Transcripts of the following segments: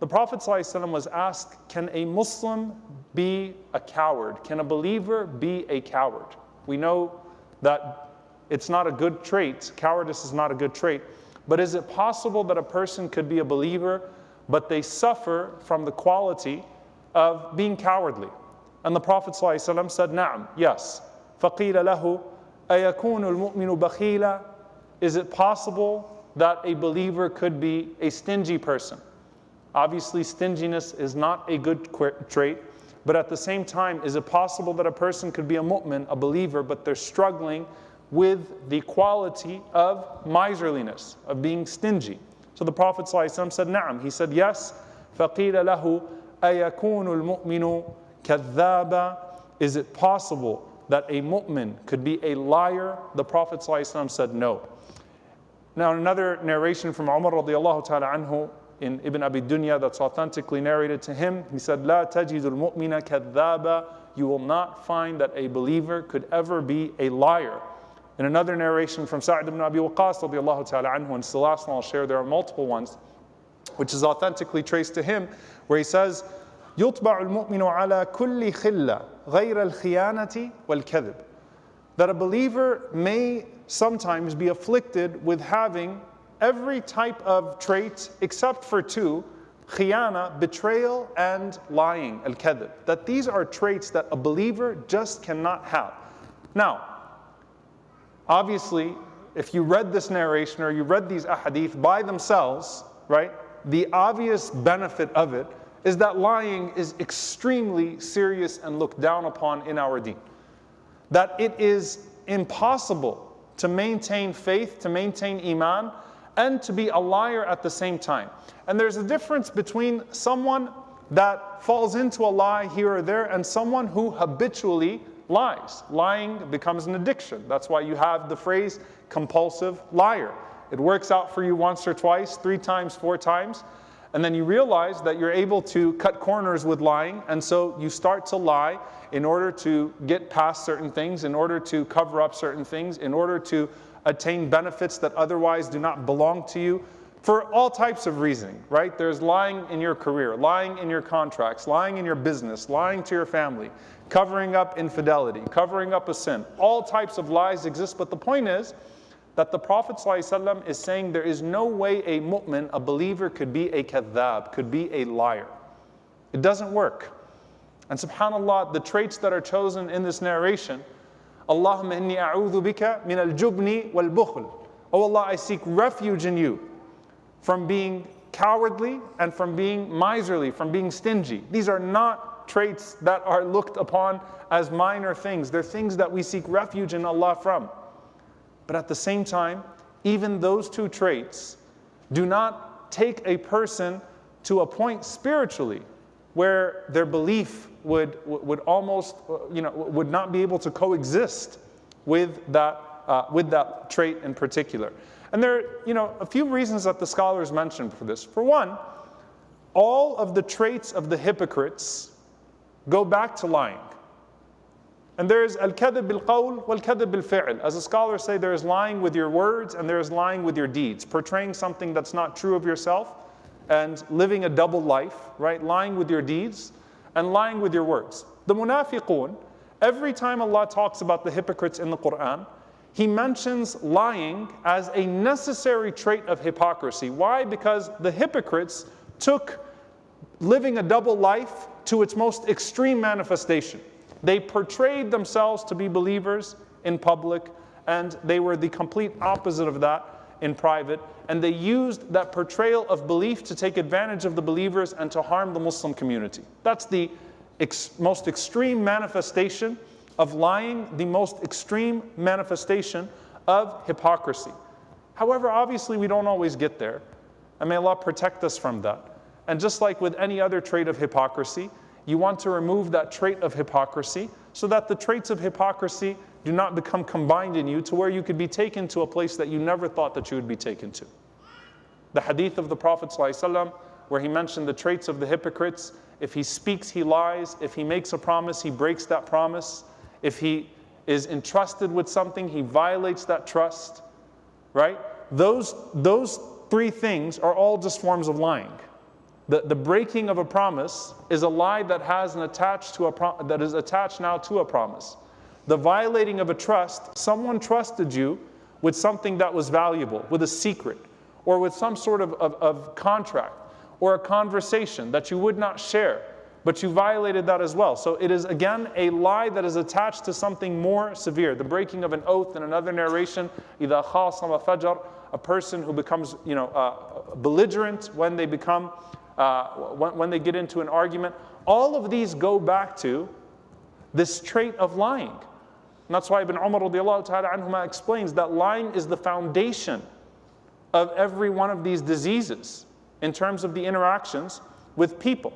The Prophet ﷺ was asked, can a Muslim be a coward? Can a believer be a coward? We know that it's not a good trait. Cowardice is not a good trait. But is it possible that a person could be a believer, but they suffer from the quality of being cowardly? And the Prophet ﷺ said, Na'am, yes. فَقِيلَ لَهُ أَيَكُونُ الْمُؤْمِنُ بَخِيلًا? Is it possible that a believer could be a stingy person? Obviously, stinginess is not a good trait, but at the same time, is it possible that a person could be a mu'min, a believer, but they're struggling with the quality of miserliness, of being stingy? So the Prophet ﷺ said, Na'am. He said, yes. فَقِيلَ لَهُ أَيَكُونُ الْمُؤْمِنُ كَذَّابًا? Is it possible that a mu'min could be a liar? The Prophet ﷺ said, no. Now, another narration from Umar radiallahu ta'ala anhu in Ibn Abi Dunya that's authentically narrated to him, he said, لَا تَجِدُ الْمُؤْمِنَ كَذَّابًا? You will not find that a believer could ever be a liar. In another narration from Sa'd ibn Abi Waqqas radiallahu ta'ala anhu, and it's the last one I'll share, there are multiple ones, which is authentically traced to him, where he says, يُطْبَعُ الْمُؤْمِنُ عَلَى كُلِّ خِلَّةٍ غَيْرَ الْخِيَانَةِ وَالْكَذِبِ. That a believer may sometimes be afflicted with having every type of trait except for two: khiyana, betrayal, and lying, al-kadhib. That these are traits that a believer just cannot have. Now, obviously, if you read this narration or you read these ahadith by themselves, right, the obvious benefit of it is that lying is extremely serious and looked down upon in our deen. That it is impossible to maintain faith, to maintain iman, and to be a liar at the same time. And there's a difference between someone that falls into a lie here or there and someone who habitually lies. Lying becomes an addiction. That's why you have the phrase compulsive liar. It works out for you once or twice, 3 times, 4 times, and then you realize that you're able to cut corners with lying, and so you start to lie in order to get past certain things, in order to cover up certain things, in order to attain benefits that otherwise do not belong to you, for all types of reasoning, right? There's lying in your career, lying in your contracts, lying in your business, lying to your family, covering up infidelity, covering up a sin. All types of lies exist, but the point is that the Prophet ﷺ is saying there is no way a mu'min, a believer, could be a kadhab, could be a liar. It doesn't work. And subhanAllah, the traits that are chosen in this narration, Allahumma inni a'udhu bika min al-jubni wal-bukhl. Oh Allah, I seek refuge in you from being cowardly and from being miserly, from being stingy. These are not traits that are looked upon as minor things. They're things that we seek refuge in Allah from. But at the same time, even those 2 traits do not take a person to a point spiritually where their belief would almost, would not be able to coexist with that trait in particular. And there are, a few reasons that the scholars mentioned for this. For one, all of the traits of the hypocrites go back to lying. And there is al-kadhib bil-qawl wal-kadhib bil-fi'l. As the scholars say, there is lying with your words and there is lying with your deeds. Portraying something that's not true of yourself and living a double life, right? Lying with your deeds and lying with your words. The munafiqun, every time Allah talks about the hypocrites in the Quran, He mentions lying as a necessary trait of hypocrisy. Why? Because the hypocrites took living a double life to its most extreme manifestation. They portrayed themselves to be believers in public, and they were the complete opposite of that in private. And they used that portrayal of belief to take advantage of the believers and to harm the Muslim community. That's the most extreme manifestation of lying, the most extreme manifestation of hypocrisy. However, obviously we don't always get there, and may Allah protect us from that. And just like with any other trait of hypocrisy, you want to remove that trait of hypocrisy so that the traits of hypocrisy do not become combined in you to where you could be taken to a place that you never thought that you would be taken to. The hadith of the Prophet ﷺ, where he mentioned the traits of the hypocrites: if he speaks, he lies; if he makes a promise, he breaks that promise; if he is entrusted with something, he violates that trust, right? Those 3 things are all just forms of lying. The breaking of a promise is a lie that has that is attached now to a promise. The violating of a trust, someone trusted you with something that was valuable, with a secret, or with some sort of contract, or a conversation that you would not share, but you violated that as well. So it is again a lie that is attached to something more severe. The breaking of an oath in another narration, إِذَا خَاصَمَ فَجَرَ, a person who becomes belligerent when they become, when they get into an argument. All of these go back to this trait of lying. And that's why Ibn Umar radiallahu ta'ala anhuma explains that lying is the foundation of every one of these diseases in terms of the interactions with people.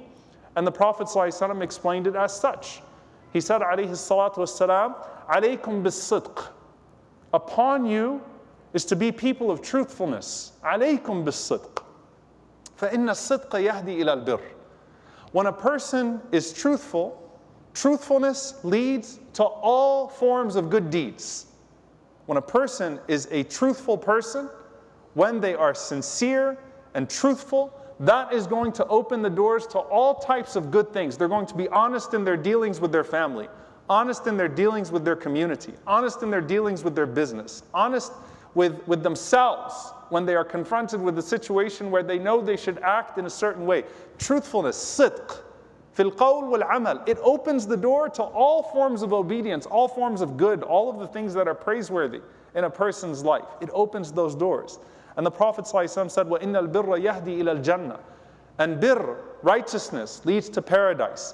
And the Prophet ﷺ explained it as such. He said, alayhi salatu wassalam, alaykum bis-sidq. Upon you is to be people of truthfulness. Alaykum bis-sidq. فَإِنَّ الصِّدْقَ يَهْدِي إِلَى الْبِرِّ. When a person is truthful, truthfulness leads to all forms of good deeds. When a person is a truthful person, when they are sincere and truthful, that is going to open the doors to all types of good things. They're going to be honest in their dealings with their family, honest in their dealings with their community, honest in their dealings with their business, honest with themselves when they are confronted with a situation where they know they should act in a certain way. Truthfulness, sidq, fil qawl wal amal. It opens the door to all forms of obedience, all forms of good, all of the things that are praiseworthy in a person's life. It opens those doors. And the Prophet ﷺ said, وَإِنَّ الْبِرَّ يَهْدِي إِلَى الْجَنَّةِ. And birr, righteousness, leads to paradise.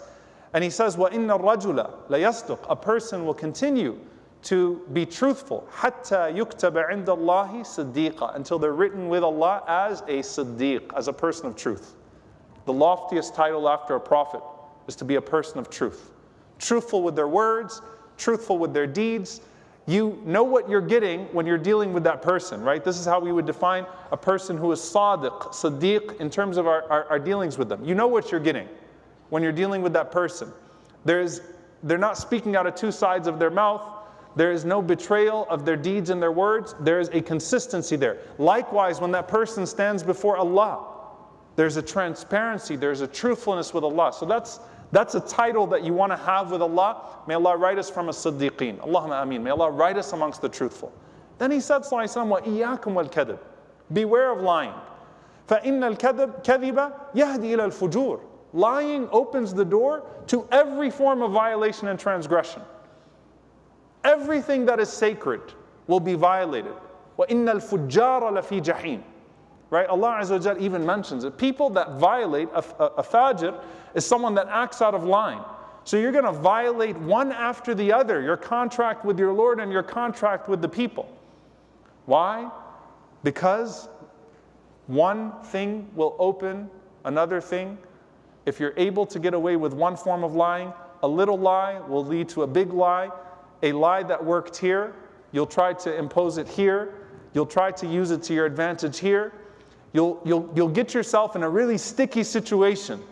And he says, وَإِنَّ الرَّجُلَ لَيَصْدُقُ. A person will continue to be truthful حَتَّى يُكْتَبَ عِنْدَ اللَّهِ صِدِّيقًا, until they're written with Allah as a siddiq, as a person of truth. The loftiest title after a prophet is to be a person of truth. Truthful with their words, truthful with their deeds. You know what you're getting when you're dealing with that person, right? This is how we would define a person who is sadiq, siddiq, in terms of our dealings with them. You know what you're getting when you're dealing with that person. They're not speaking out of two sides of their mouth. There is no betrayal of their deeds and their words. There is a consistency there. Likewise, when that person stands before Allah, there's a transparency, there's a truthfulness with Allah. So that's a title that you want to have with Allah. May Allah write us from a siddiqeen. Allahumma ameen. May Allah write us amongst the truthful. Then he said, sallallahu alayhi wa iyyakum wal kadhib. Beware of lying. فَإِنَّ الْكَذِبَ يَهْدِي إِلَى الْفُجُورِ. Lying opens the door to every form of violation and transgression. Everything that is sacred will be violated. وَإِنَّ الْفُجَّارَ لَفِي جَحِيمٍ. Right? Allah Azza wa Jal even mentions it. People that violate, a fajr is someone that acts out of line. So you're going to violate one after the other, your contract with your Lord and your contract with the people. Why? Because one thing will open another thing. If you're able to get away with one form of lying, a little lie will lead to a big lie. A lie that worked here, you'll try to impose it here. You'll try to use it to your advantage here. You'll get yourself in a really sticky situation